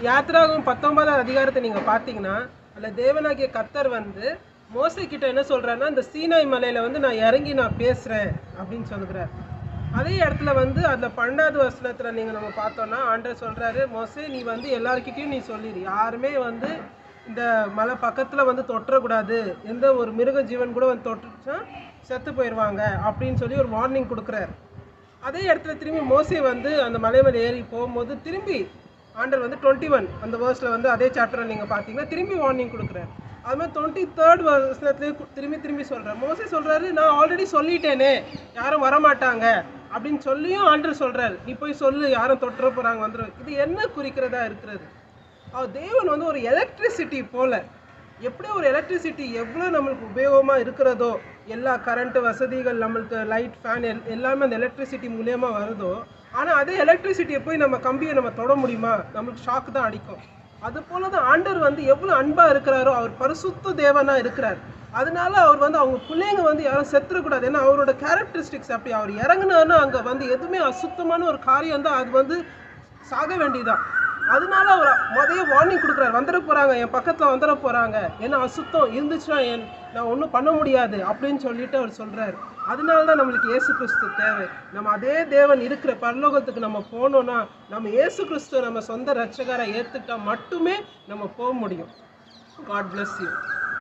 யாத்திராகமம் 19ஆம் அதிகாரத்தை நீங்கள் பார்த்தீங்கன்னா அதில் தேவனாகிய கர்த்தர் வந்து மோசே கிட்ட என்ன சொல்கிறாருன்னா, இந்த சீனாய் மலையில் வந்து நான் இறங்கி நான் பேசுகிறேன் அப்படின்னு சொல்லுகிறார். அதே இடத்துல வந்து அதில் 12வது வசனத்தில் நீங்கள் நம்ம பார்த்தோன்னா ஆண்டவர் சொல்கிறாரு, மோசே நீ வந்து எல்லாருக்கிட்டையும் நீ சொல்லிடு, யாருமே வந்து இந்த மலை பக்கத்தில் வந்து தொற்றக்கூடாது, எந்த ஒரு மிருக ஜீவன் கூட வந்து தொட்டுச்சுன்னா செத்து போயிடுவாங்க அப்படின்னு சொல்லி ஒரு வார்னிங் கொடுக்குறாரு. அதே இடத்துல திரும்பி மோசே வந்து அந்த மலை மேலே ஏறி போகும்போது திரும்பி ஆண்டர் வந்து 21 அந்த வேர்ஸில் வந்து அதே சாப்டரில் நீங்கள் பார்த்தீங்கன்னா திரும்பி வார்னிங் கொடுக்குறாரு. அது மாதிரி 23rd வசனத்துலேயே திரும்பி சொல்கிறார். மோசே சொல்கிறாரு, நான் ஆல்ரெடி சொல்லிட்டேனே யாரும் வரமாட்டாங்க அப்படின்னு சொல்லியும் ஆண்டர் சொல்கிறாரு, நீ போய் சொல்லு யாரும் தொற்ற போகிறாங்க வந்துடும். இது என்ன குறிக்கிறதா இருக்கிறது? தேவன் வந்து ஒரு எலக்ட்ரிசிட்டி போல், எப்படி ஒரு எலக்ட்ரிசிட்டி எவ்வளோ நம்மளுக்கு உபயோகமாக இருக்கிறதோ, எல்லா கரண்ட்டு வசதிகள் நம்மளுக்கு லைட் ஃபேன் எல்லாமே அந்த எலக்ட்ரிசிட்டி மூலியமாக வருதோ, ஆனால் அதே எலக்ட்ரிசிட்டியை போய் நம்ம கம்பியை நம்ம தொட முடியுமா? நம்மளுக்கு ஷாக்கு தான் அடிக்கும். அது போல தான் ஆண்டவர் வந்து எவ்வளோ அன்பாக இருக்கிறாரோ, அவர் பரிசுத்த தேவனாக இருக்கிறார். அதனால அவர் வந்து அவங்க பிள்ளைங்க வந்து யாரும் செத்துடக்கூடாது. ஏன்னா அவரோட கேரக்டரிஸ்டிக்ஸ் அப்படி. அவர் இறங்குனாருன்னா அங்கே வந்து எதுவுமே அசுத்தமான ஒரு காரியம் தான், அது வந்து சாக வேண்டியதான். அதனால அவர் முதல்ல வார்னிங் கொடுக்குறாரு, வந்துட போகிறாங்க, என் பக்கத்தில் வந்துட போகிறாங்க, ஏன்னா அசுத்தம் இருந்துச்சுன்னா நான் ஒன்றும் பண்ண முடியாது அப்படின்னு சொல்லிட்டு அவர் சொல்கிறாரு. அதனால தான் நம்மளுக்கு இயேசு கிறிஸ்து தேவை. நம்ம அதே தேவன் இருக்கிற பரலோகத்துக்கு நம்ம போனோன்னா நம்ம இயேசு கிறிஸ்துவை நம்ம சொந்த ரட்சகரை ஏற்றுக்கிட்டா மட்டுமே நம்ம போக முடியும். God bless you.